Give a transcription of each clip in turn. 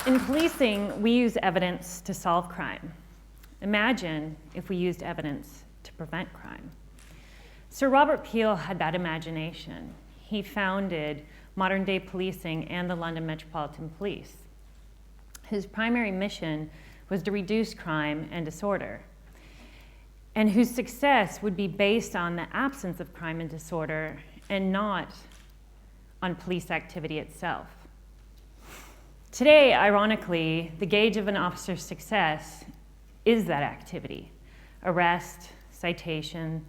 In policing, we use evidence to solve crime. Imagine if we used evidence to prevent crime. Sir Robert Peel had that imagination. He founded modern-day policing and the London Metropolitan Police. His primary mission was to reduce crime and disorder, and whose success would be based on the absence of crime and disorder and not on police activity itself. Today, ironically, the gauge of an officer's success is that activity: arrest, citation,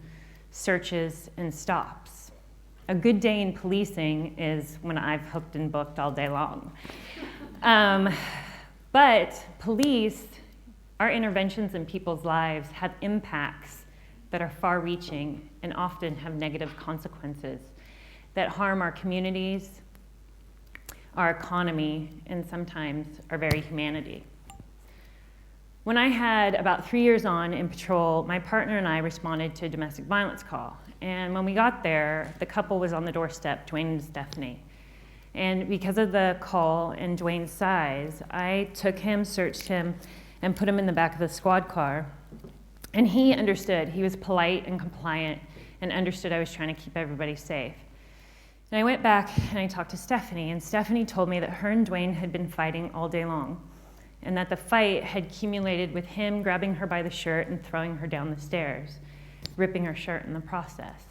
searches, and stops. A good day in policing is when I've hooked and booked all day long. But police, our interventions in people's lives have impacts that are far-reaching and often have negative consequences that harm our communities, our economy, and sometimes our very humanity. When I had about 3 years on in patrol, my partner and I responded to a domestic violence call. And when we got there, the couple was on the doorstep, Dwayne and Stephanie. And because of the call and Dwayne's size, I took him, searched him, and put him in the back of the squad car. And he understood. He was polite and compliant and understood I was trying to keep everybody safe. And I went back and I talked to Stephanie, and Stephanie told me that her and Dwayne had been fighting all day long, and that the fight had accumulated with him grabbing her by the shirt and throwing her down the stairs, ripping her shirt in the process.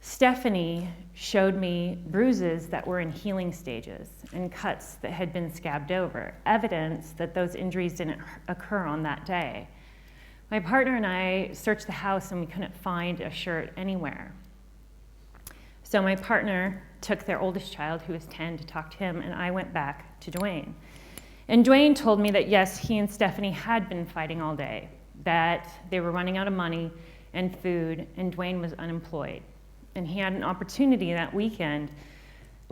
Stephanie showed me bruises that were in healing stages and cuts that had been scabbed over, evidence that those injuries didn't occur on that day. My partner and I searched the house and we couldn't find a shirt anywhere. So my partner took their oldest child, who was 10, to talk to him, and I went back to Dwayne. And Dwayne told me that yes, he and Stephanie had been fighting all day, that they were running out of money and food, and Dwayne was unemployed. And he had an opportunity that weekend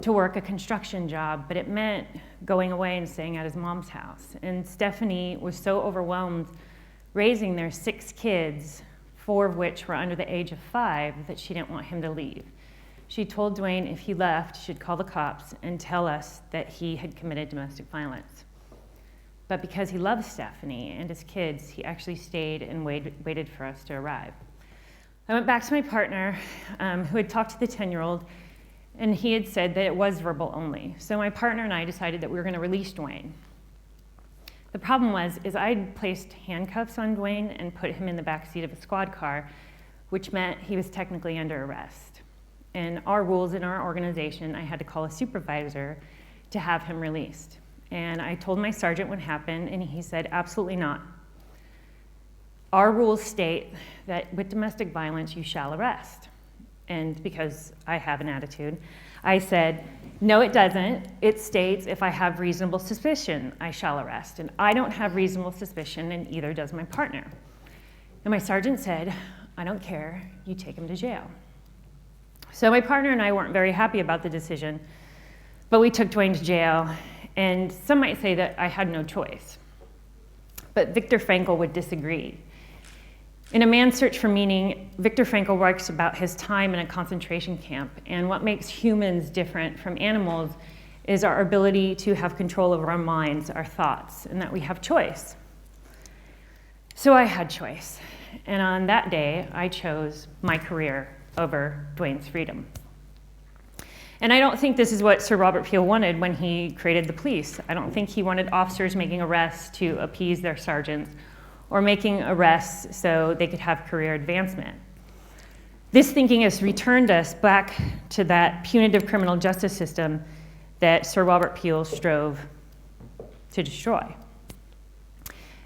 to work a construction job, but it meant going away and staying at his mom's house. And Stephanie was so overwhelmed raising their 6 kids, 4 of which were under the age of 5, that she didn't want him to leave. She told Dwayne if he left, she'd call the cops and tell us that he had committed domestic violence. But because he loved Stephanie and his kids, he actually stayed and waited for us to arrive. I went back to my partner, who had talked to the 10-year-old, and he had said that it was verbal only. So my partner and I decided that we were going to release Dwayne. The problem was, I'd placed handcuffs on Dwayne and put him in the back seat of a squad car, which meant he was technically under arrest. And our rules in our organization, I had to call a supervisor to have him released. And I told my sergeant what happened, and he said, absolutely not. Our rules state that with domestic violence, you shall arrest. And because I have an attitude, I said, no, it doesn't. It states if I have reasonable suspicion, I shall arrest. And I don't have reasonable suspicion, and either does my partner. And my sergeant said, I don't care, you take him to jail. So my partner and I weren't very happy about the decision, but we took Dwayne to jail, and some might say that I had no choice. But Viktor Frankl would disagree. In A Man's Search for Meaning, Viktor Frankl writes about his time in a concentration camp, and what makes humans different from animals is our ability to have control over our minds, our thoughts, and that we have choice. So I had choice, and on that day, I chose my career over Dwayne's freedom. And I don't think this is what Sir Robert Peel wanted when he created the police. I don't think he wanted officers making arrests to appease their sergeants or making arrests so they could have career advancement. This thinking has returned us back to that punitive criminal justice system that Sir Robert Peel strove to destroy.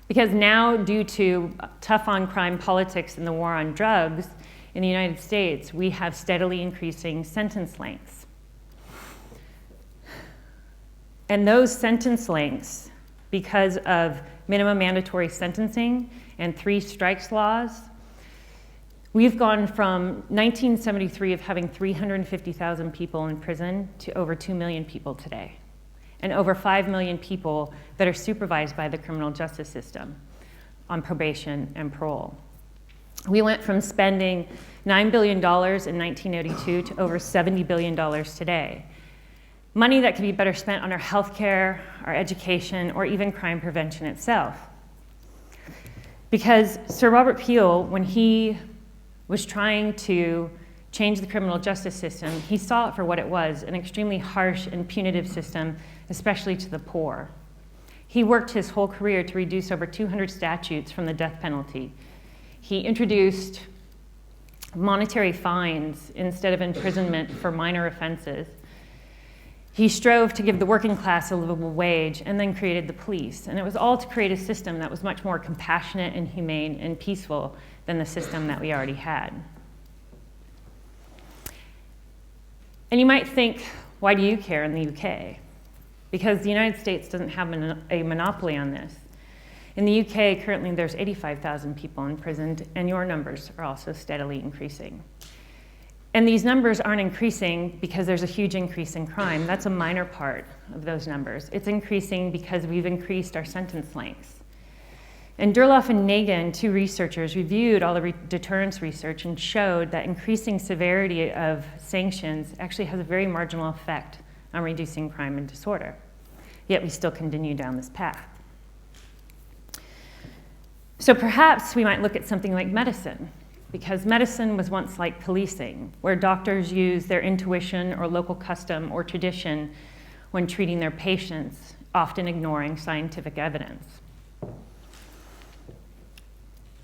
Because now, due to tough on crime politics and the war on drugs in the United States, we have steadily increasing sentence lengths. And those sentence lengths, because of minimum mandatory sentencing and 3 strikes laws, we've gone from 1973 of having 350,000 people in prison to over 2 million people today, and over 5 million people that are supervised by the criminal justice system on probation and parole. We went from spending $9 billion in 1982 to over $70 billion today. Money that could be better spent on our healthcare, our education, or even crime prevention itself. Because Sir Robert Peel, when he was trying to change the criminal justice system, he saw it for what it was, an extremely harsh and punitive system, especially to the poor. He worked his whole career to reduce over 200 statutes from the death penalty. He introduced monetary fines instead of imprisonment for minor offenses. He strove to give the working class a livable wage and then created the police. And it was all to create a system that was much more compassionate and humane and peaceful than the system that we already had. And you might think, why do you care in the UK? Because the United States doesn't have a monopoly on this. In the UK, currently there's 85,000 people imprisoned, and your numbers are also steadily increasing. And these numbers aren't increasing because there's a huge increase in crime. That's a minor part of those numbers. It's increasing because we've increased our sentence lengths. And Durloff and Nagin, two researchers, reviewed all the deterrence research and showed that increasing severity of sanctions actually has a very marginal effect on reducing crime and disorder. Yet we still continue down this path. So perhaps we might look at something like medicine, because medicine was once like policing, where doctors use their intuition or local custom or tradition when treating their patients, often ignoring scientific evidence.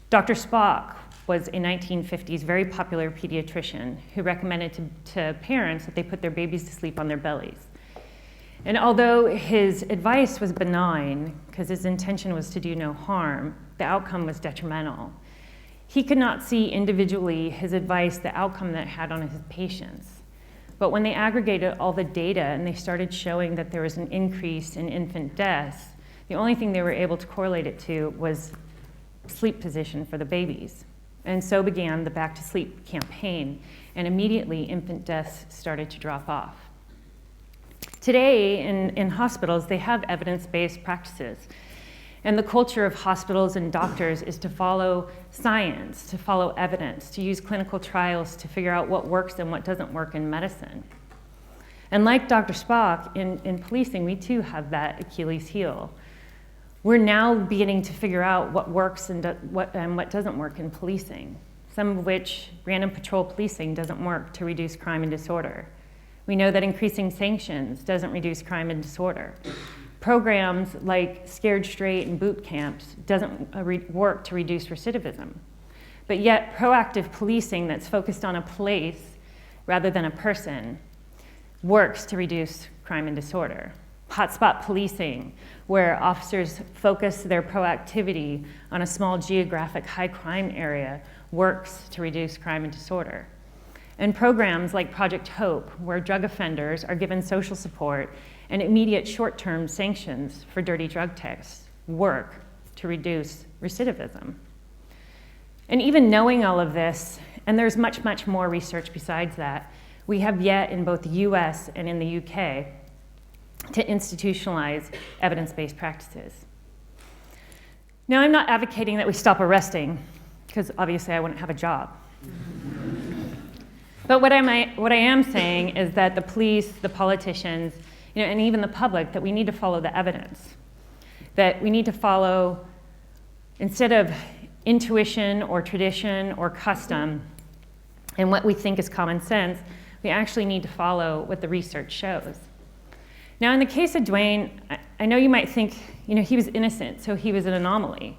Dr. Spock was a 1950s very popular pediatrician who recommended to parents that they put their babies to sleep on their bellies. And although his advice was benign, because his intention was to do no harm, the outcome was detrimental. He could not see individually his advice, the outcome that it had on his patients. But when they aggregated all the data and they started showing that there was an increase in infant deaths, the only thing they were able to correlate it to was sleep position for the babies. And so began the Back to Sleep campaign, and immediately infant deaths started to drop off. Today in hospitals, they have evidence-based practices. And the culture of hospitals and doctors is to follow science, to follow evidence, to use clinical trials to figure out what works and what doesn't work in medicine. And like Dr. Spock, in policing, we too have that Achilles heel. We're now beginning to figure out what works and what doesn't work in policing, some of which random patrol policing doesn't work to reduce crime and disorder. We know that increasing sanctions doesn't reduce crime and disorder. Programs like Scared Straight and boot camps doesn't work to reduce recidivism. But yet proactive policing that's focused on a place rather than a person works to reduce crime and disorder. Hotspot policing, where officers focus their proactivity on a small geographic high crime area, works to reduce crime and disorder. And programs like Project Hope, where drug offenders are given social support and immediate short-term sanctions for dirty drug tests, work to reduce recidivism. And even knowing all of this, and there's much, much more research besides that, we have yet in both the US and in the UK to institutionalize evidence-based practices. Now, I'm not advocating that we stop arresting, because obviously I wouldn't have a job. But what I am saying is that the police, the politicians, and even the public, that we need to follow the evidence. That we need to follow, instead of intuition or tradition or custom and what we think is common sense, we actually need to follow what the research shows. Now, in the case of Dwayne, I know you might think, he was innocent, so he was an anomaly.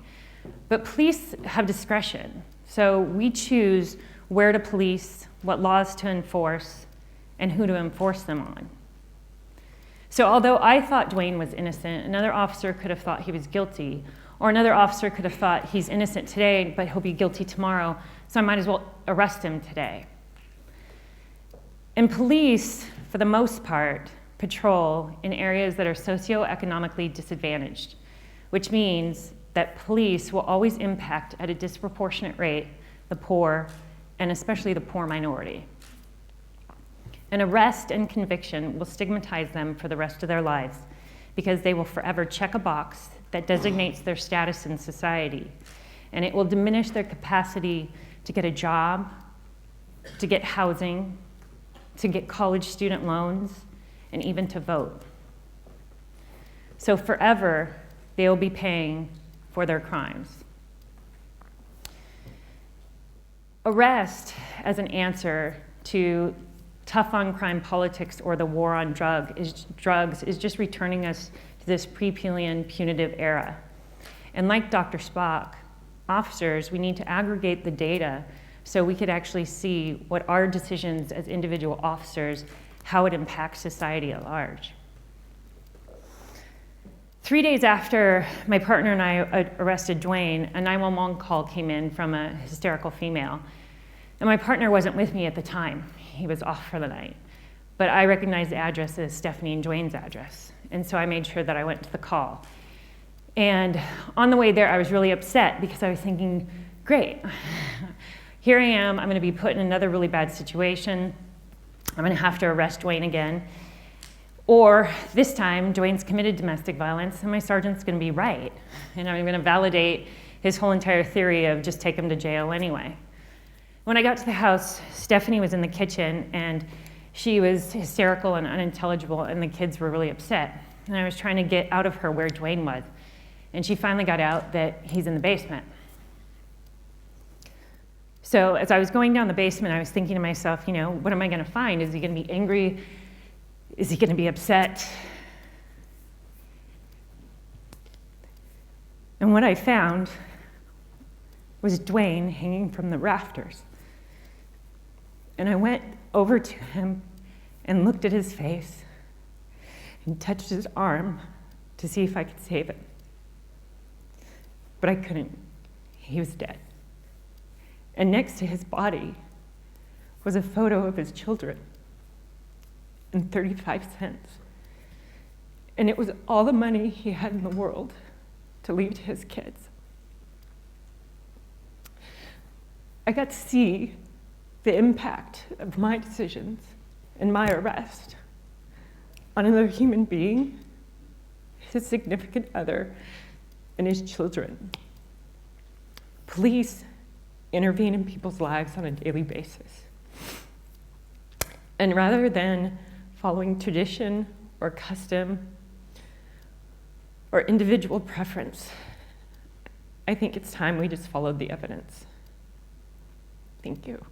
But police have discretion. So we choose where to police, what laws to enforce, and who to enforce them on. So although I thought Dwayne was innocent, another officer could have thought he was guilty, or another officer could have thought he's innocent today, but he'll be guilty tomorrow, so I might as well arrest him today. And police, for the most part, patrol in areas that are socioeconomically disadvantaged, which means that police will always impact at a disproportionate rate the poor, and especially the poor minority. An arrest and conviction will stigmatize them for the rest of their lives because they will forever check a box that designates their status in society, and it will diminish their capacity to get a job, to get housing, to get college student loans, and even to vote. So forever, they will be paying for their crimes. Arrest as an answer to tough on crime politics or the war on drugs is just returning us to this pre-Pelian punitive era. And like Dr. Spock, officers, we need to aggregate the data so we could actually see what our decisions as individual officers, how it impacts society at large. 3 days after my partner and I arrested Dwayne, a 911 call came in from a hysterical female. And my partner wasn't with me at the time. He was off for the night. But I recognized the address as Stephanie and Dwayne's address. And so I made sure that I went to the call. And on the way there, I was really upset because I was thinking, great, here I am, I'm gonna be put in another really bad situation. I'm gonna have to arrest Dwayne again. Or this time, Dwayne's committed domestic violence and my sergeant's gonna be right. And I'm gonna validate his whole entire theory of just take him to jail anyway. When I got to the house, Stephanie was in the kitchen and she was hysterical and unintelligible and the kids were really upset. And I was trying to get out of her where Dwayne was. And she finally got out that he's in the basement. So as I was going down the basement, I was thinking to myself, you know, what am I gonna find? Is he gonna be angry? Is he gonna be upset? And what I found was Dwayne hanging from the rafters. And I went over to him and looked at his face and touched his arm to see if I could save him. But I couldn't. He was dead. And next to his body was a photo of his children and 35 cents. And it was all the money he had in the world to leave to his kids. I got to see the impact of my decisions and my arrest on another human being, his significant other, and his children. Police intervene in people's lives on a daily basis. And rather than following tradition or custom or individual preference, I think it's time we just followed the evidence. Thank you.